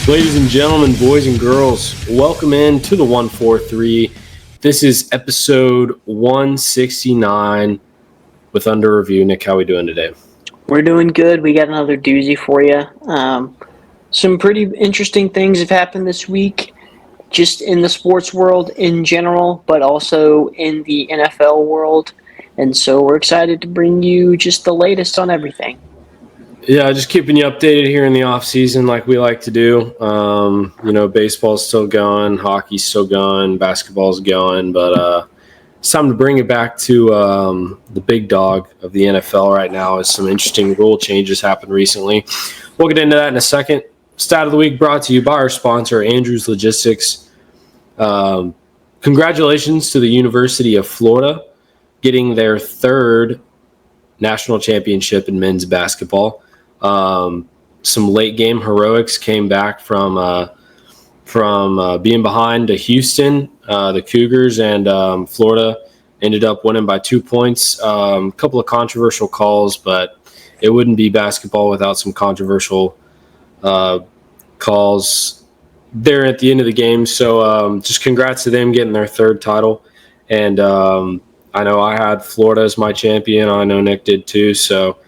Ladies and gentlemen, boys and girls, welcome in to the 143. This is episode 169 with Under Review. Nick, how are we doing today? We're doing good. We got another doozy for you. Some pretty interesting things have happened this week, just in the sports world in general, but also in the NFL world. And so we're excited to bring you just the latest on everything. Yeah, just keeping you updated here in the off season like we like to do. Baseball's still going, hockey's still going, basketball's going, but it's time to bring it back to the big dog of the NFL right now as some interesting rule changes happened recently. We'll get into that in a second. Stat of the week brought to you by our sponsor, Andrews Logistics. Congratulations to the University of Florida getting their third national championship in men's basketball. Some late game heroics came back from being behind to Houston. The Cougars and Florida ended up winning by 2 points. A couple of controversial calls, but it wouldn't be basketball without some controversial calls there at the end of the game. So just congrats to them getting their third title. And I know I had Florida as my champion. I know Nick did too. So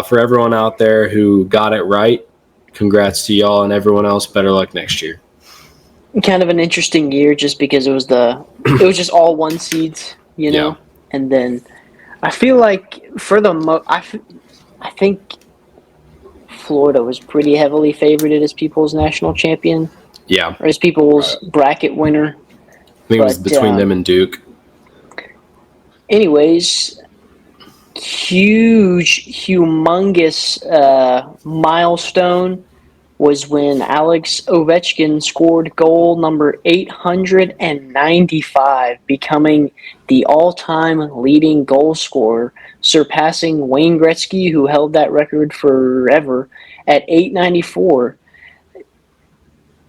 for everyone out there who got it right, congrats to y'all, and everyone else, better luck next year. Kind of an interesting year just because it was just all one seeds, you know? Yeah. And then I feel like for the I think Florida was pretty heavily favored as people's national champion. Yeah. Or as people's bracket winner. I think it was between them and Duke. Anyways, humongous milestone was when Alex Ovechkin scored goal number 895, becoming the all-time leading goal scorer, surpassing Wayne Gretzky, who held that record forever, at 894.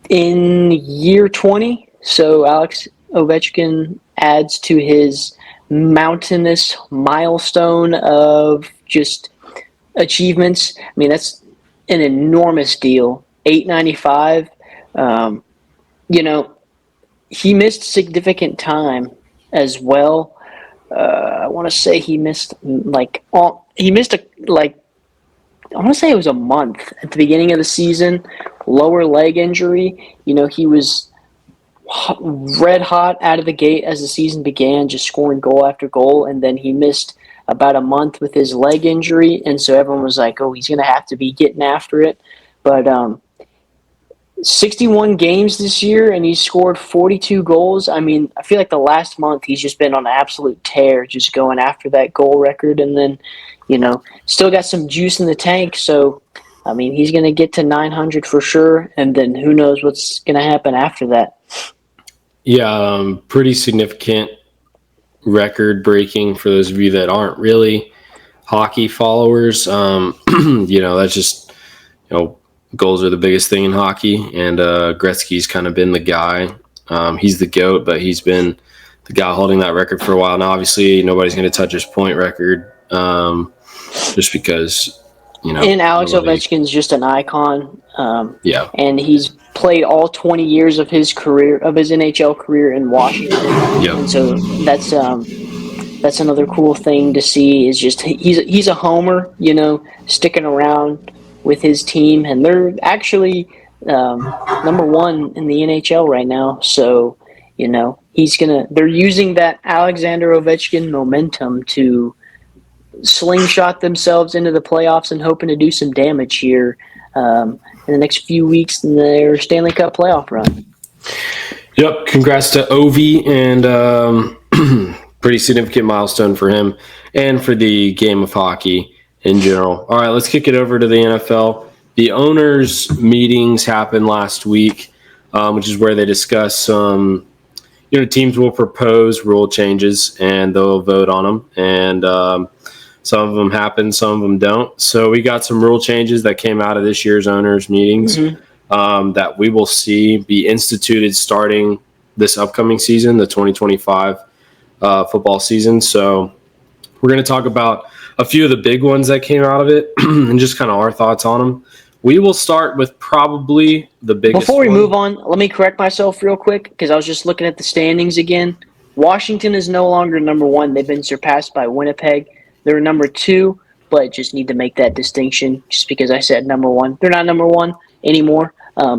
In year 20, so Alex Ovechkin adds to his mountainous milestone of just achievements. I mean, that's an enormous deal. 895. He missed significant time as well. I want to say he missed I want to say it was a month at the beginning of the season. Lower leg injury. He was red hot out of the gate as the season began, just scoring goal after goal, and then he missed about a month with his leg injury, and so everyone was like, oh, he's going to have to be getting after it. But 61 games this year, and he's scored 42 goals. I mean, I feel like the last month he's just been on an absolute tear, just going after that goal record, and then, still got some juice in the tank, so I mean, he's going to get to 900 for sure, and then who knows what's going to happen after that. Yeah, pretty significant record breaking for those of you that aren't really hockey followers. That's just, goals are the biggest thing in hockey, and Gretzky's kind of been the guy. He's the GOAT, but he's been the guy holding that record for a while. Now, obviously, nobody's going to touch his point record just because, And Alex Ovechkin's just an icon. Yeah. And he's played all 20 years of his NHL career in Washington. Yep. And so that's another cool thing to see is just he's a homer, sticking around with his team, and they're actually number one in the NHL right now. So, they're using that Alexander Ovechkin momentum to slingshot themselves into the playoffs and hoping to do some damage here in the next few weeks in their Stanley Cup playoff run. Yep. Congrats to Ovi, and pretty significant milestone for him and for the game of hockey in general. All right, let's kick it over to the NFL. The owners' meetings happened last week, which is where they discuss some, teams will propose rule changes and they'll vote on them. And some of them happen, some of them don't. So we got some rule changes that came out of this year's owners' meetings that we will see be instituted starting this upcoming season, the 2025 football season. So we're going to talk about a few of the big ones that came out of it and just kind of our thoughts on them. we will start with probably the biggest Before we one. move on, let me correct myself real quick because I was just looking at the standings again. Washington is no longer number 1. They've been surpassed by Winnipeg. They're number 2, but just need to make that distinction just because I said number 1. They're not number 1 anymore.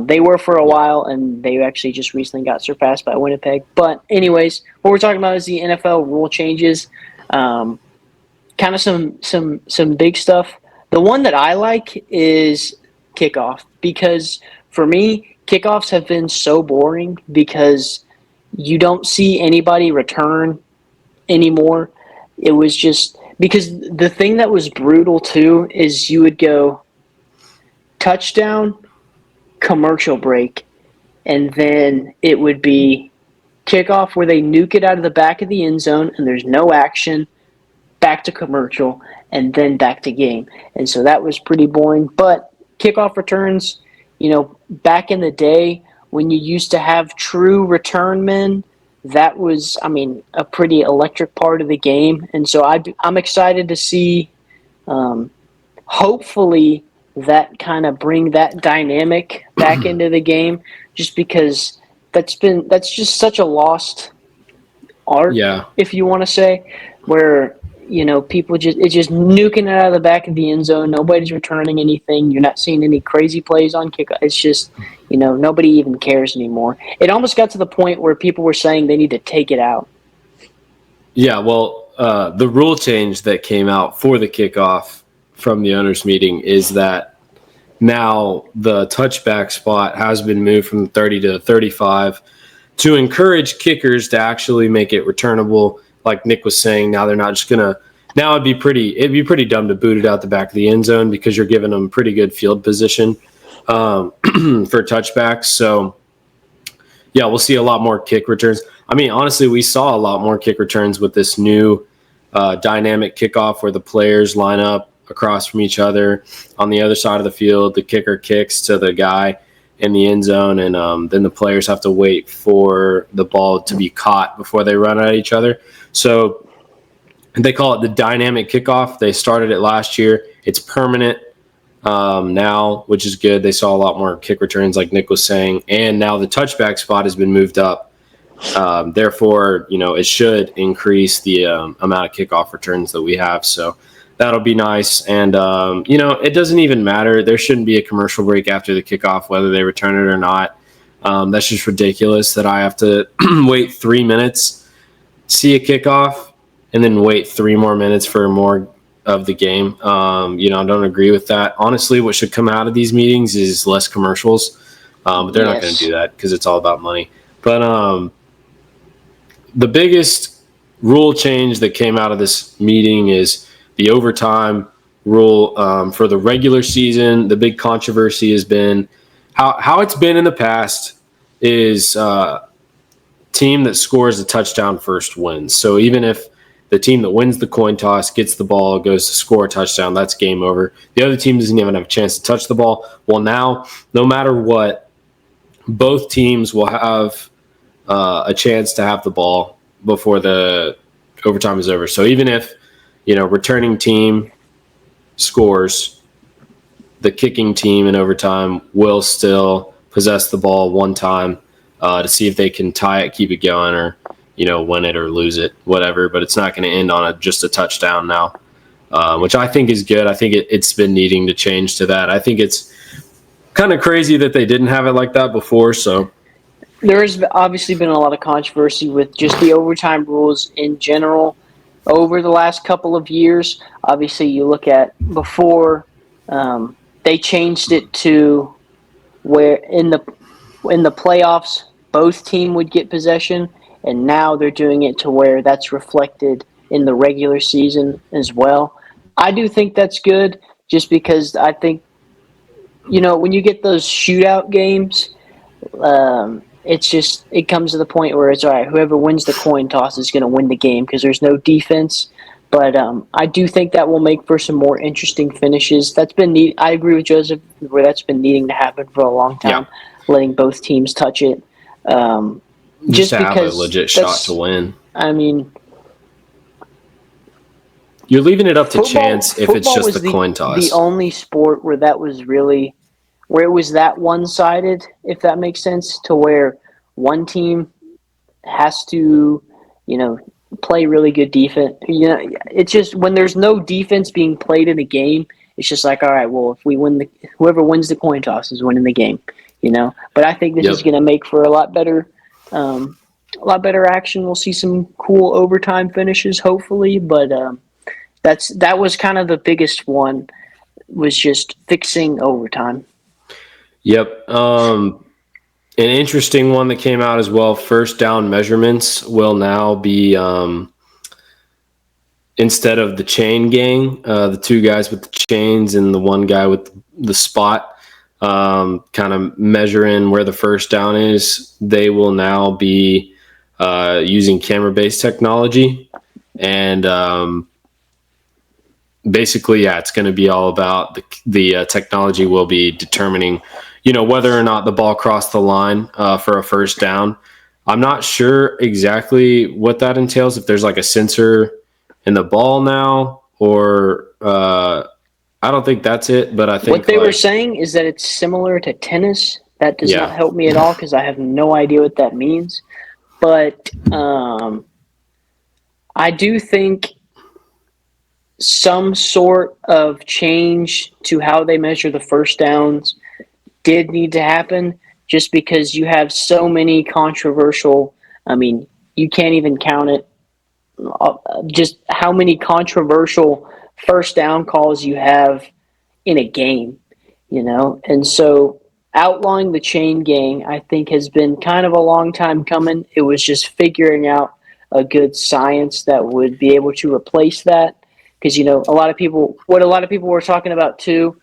They were for a while, and they actually just recently got surpassed by Winnipeg. But anyways, what we're talking about is the NFL rule changes. Kind of some big stuff. The one that I like is kickoff because for me, kickoffs have been so boring because you don't see anybody return anymore. It was just because the thing that was brutal too is you would go touchdown, commercial break, and then it would be kickoff where they nuke it out of the back of the end zone and there's no action, back to commercial, and then back to game. And so that was pretty boring. But kickoff returns, back in the day when you used to have true return men, that was, a pretty electric part of the game. And so I'm excited to see, hopefully, that kind of bring that dynamic back into the game, just because that's just such a lost art, if you want to say, where people it's just nuking it out of the back of the end zone. Nobody's returning anything. You're not seeing any crazy plays on kickoff. It's just nobody even cares anymore. It almost got to the point where people were saying they need to take it out. Yeah, well, the rule change that came out for the kickoff from the owners' meeting is that now the touchback spot has been moved from 30 to 35 to encourage kickers to actually make it returnable. Like Nick was saying, now they're not just gonna. Now it'd be pretty dumb to boot it out the back of the end zone because you're giving them pretty good field position for touchbacks. So yeah, we'll see a lot more kick returns. Honestly, we saw a lot more kick returns with this new dynamic kickoff where the players line up across from each other on the other side of the field. The kicker kicks to the guy in the end zone, and then the players have to wait for the ball to be caught before they run at each other. So they call it the dynamic kickoff. They started it last year. It's permanent now, which is good. They saw a lot more kick returns, like Nick was saying, and now the touchback spot has been moved up. Therefore, it should increase the amount of kickoff returns that we have. So that'll be nice. And, it doesn't even matter. There shouldn't be a commercial break after the kickoff, whether they return it or not. That's just ridiculous that I have to wait 3 minutes, see a kickoff, and then wait 3 more minutes for more of the game. I don't agree with that. Honestly, what should come out of these meetings is less commercials. But they're not going to do that because it's all about money. But the biggest rule change that came out of this meeting is the overtime rule for the regular season. The big controversy has been how it's been in the past is team that scores a touchdown first wins. So even if the team that wins the coin toss gets the ball, goes to score a touchdown, that's game over. The other team doesn't even have a chance to touch the ball. Well, now, no matter what, both teams will have a chance to have the ball before the overtime is over. So even if, returning team scores, the kicking team in overtime will still possess the ball one time to see if they can tie it, keep it going, or, win it or lose it, whatever. But it's not going to end on just a touchdown now, which I think is good. I think it's been needing to change to that. I think it's kind of crazy that they didn't have it like that before. So there has obviously been a lot of controversy with just the overtime rules in general over the last couple of years. Obviously, you look at before they changed it to where in the playoffs both team would get possession, and now they're doing it to where that's reflected in the regular season as well. I do think that's good, just because I think when you get those shootout games, it comes to the point where it's all right. Whoever wins the coin toss is going to win the game because there's no defense. But I do think that will make for some more interesting finishes. That's been neat. I agree with Joseph where that's been needing to happen for a long time, letting both teams touch it. Just to have a legit shot to win. You're leaving it up to chance if it's just the coin toss. The only sport where that was really where it was that one-sided, if that makes sense, to where one team has to, play really good defense. It's just when there's no defense being played in a game, it's just like, all right, well, if we win whoever wins the coin toss is winning the game, But I think this is going to make for a lot better action. We'll see some cool overtime finishes, hopefully. But that was kind of the biggest one, was just fixing overtime. Yep. An interesting one that came out as well, first down measurements will now be instead of the chain gang, the two guys with the chains and the one guy with the spot, kind of measuring where the first down is, they will now be using camera-based technology. And basically, it's going to be all about the technology will be determining whether or not the ball crossed the line for a first down. I'm not sure exactly what that entails, if there's like a sensor in the ball now, or I don't think that's it, but I think what they were saying is that it's similar to tennis. That does not help me at all because I have no idea what that means. But I do think some sort of change to how they measure the first downs did need to happen, just because you have so many controversial, you can't even count it, just how many controversial first down calls you have in a game, And so outlawing the chain gang, I think, has been kind of a long time coming. It was just figuring out a good science that would be able to replace that. Because, what a lot of people were talking about too,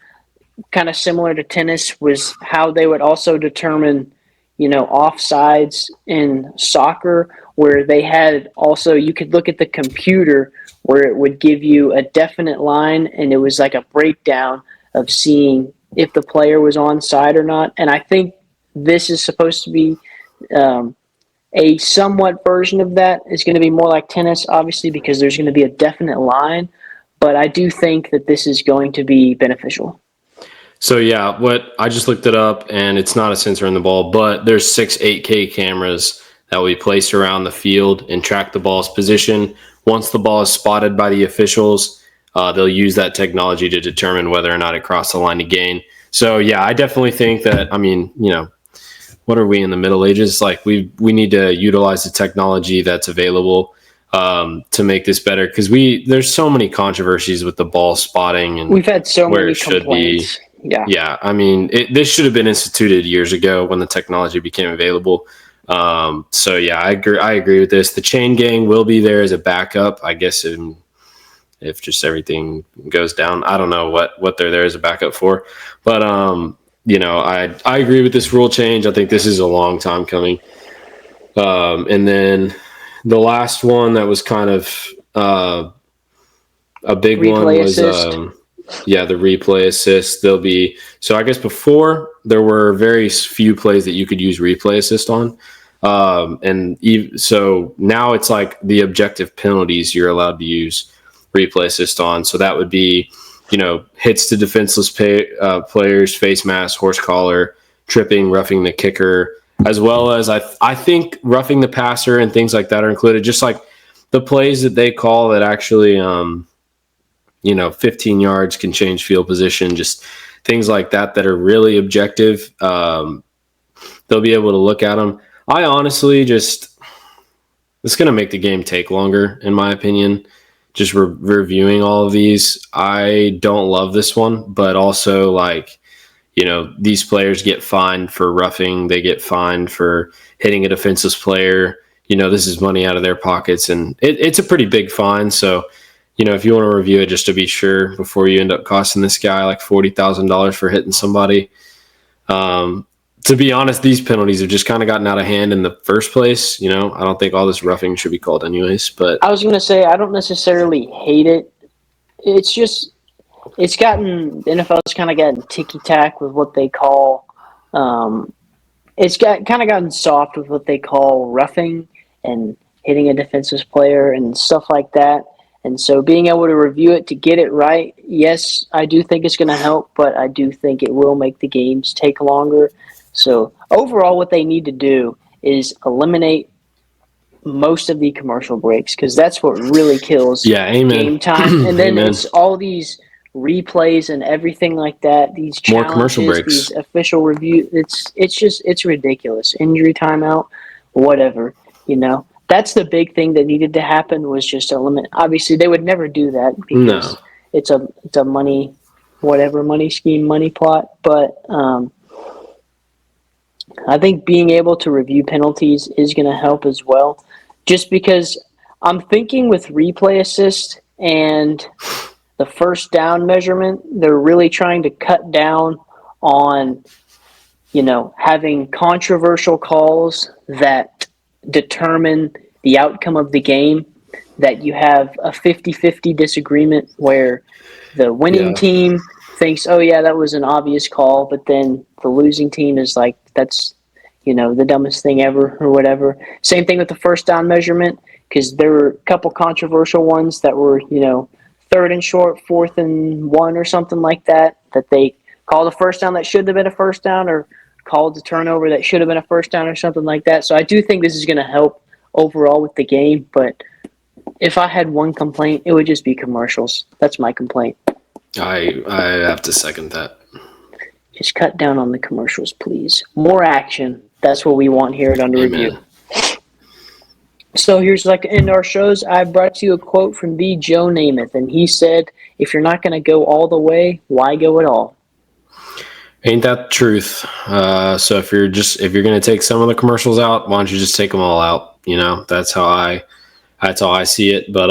kind of similar to tennis, was how they would also determine, offsides in soccer, where they had also, you could look at the computer where it would give you a definite line, and it was like a breakdown of seeing if the player was onside or not. And I think this is supposed to be a somewhat version of that. It's going to be more like tennis, obviously, because there's going to be a definite line. But I do think that this is going to be beneficial. So what I just looked it up, and it's not a sensor in the ball, but there's 6 8K cameras that will be placed around the field and track the ball's position. Once the ball is spotted by the officials, they'll use that technology to determine whether or not it crossed the line to gain. So I definitely think that, what are we in the Middle Ages? Like we need to utilize the technology that's available to make this better, because there's so many controversies with the ball spotting, and we've had so where many it should complaints. be. Yeah. This should have been instituted years ago when the technology became available. So I agree with this. The chain gang will be there as a backup, I guess, if just everything goes down. I don't know what they're there as a backup for, but I agree with this rule change. I think this is a long time coming. And then the last one that was kind of a big replay one was assist. The replay assist. There'll be, so I guess before there were very few plays that you could use replay assist on. So now it's like the objective penalties you're allowed to use replay assist on. So that would be, hits to defenseless players, face mask, horse collar, tripping, roughing the kicker, as well as I think roughing the passer and things like that are included. Just like the plays that they call that actually, 15 yards can change field position, just things like that are really objective. They'll be able to look at them. I honestly it's going to make the game take longer, in my opinion, just reviewing all of these. I don't love this one, but also these players get fined for roughing. They get fined for hitting a defenseless player. This is money out of their pockets, and it's a pretty big fine. So, if you want to review it just to be sure before you end up costing this guy like $40,000 for hitting somebody. To be honest, these penalties have just kind of gotten out of hand in the first place. I don't think all this roughing should be called anyways. But I was going to say, I don't necessarily hate it. It's just, the NFL's kind of gotten ticky-tack with what they call, it's kind of gotten soft with what they call roughing and hitting a defensive player and stuff like that. And so being able to review it to get it right, yes, I do think it's going to help, but I do think it will make the games take longer. So overall, what they need to do is eliminate most of the commercial breaks, because that's what really kills game time. And then it's all these replays and everything like that, these more commercial breaks, these official review. It's ridiculous. Injury timeout, whatever, That's the big thing that needed to happen, was just eliminate. Obviously, they would never do that because it's a money scheme, money plot. But I think being able to review penalties is going to help as well, just because I'm thinking with replay assist and the first down measurement, they're really trying to cut down on, having controversial calls that determine the outcome of the game, that you have a 50-50 disagreement where the winning team thinks, oh yeah, that was an obvious call, but then the losing team is like, that's, the dumbest thing ever or whatever. Same thing with the first down measurement, because there were a couple controversial ones that were, 3rd and short, 4th and 1 or something like that they called a first down that should have been a first down, or called the turnover that should have been a first down or something like that. So I do think this is going to help overall with the game, but if I had one complaint, it would just be commercials. That's my complaint. I have to second that. Just cut down on the commercials, please. More action. That's what we want here at Under Review. So here's like to end our shows. I brought you a quote from the Joe Namath, and he said, "If you're not going to go all the way, why go at all?" Ain't that the truth? So if you're going to take some of the commercials out, why don't you just take them all out? That's how I see it. But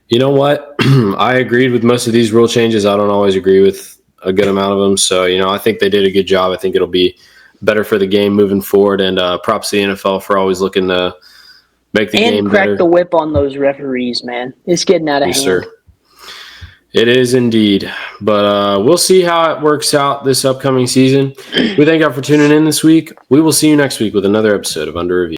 you know what? I agreed with most of these rule changes. I don't always agree with a good amount of them. So I think they did a good job. I think it'll be better for the game moving forward. And props to the NFL for always looking to make the game better. And crack the whip on those referees, man. It's getting out of hand. Sir. It is indeed. But we'll see how it works out this upcoming season. We thank you for tuning in this week. We will see you next week with another episode of Under Review.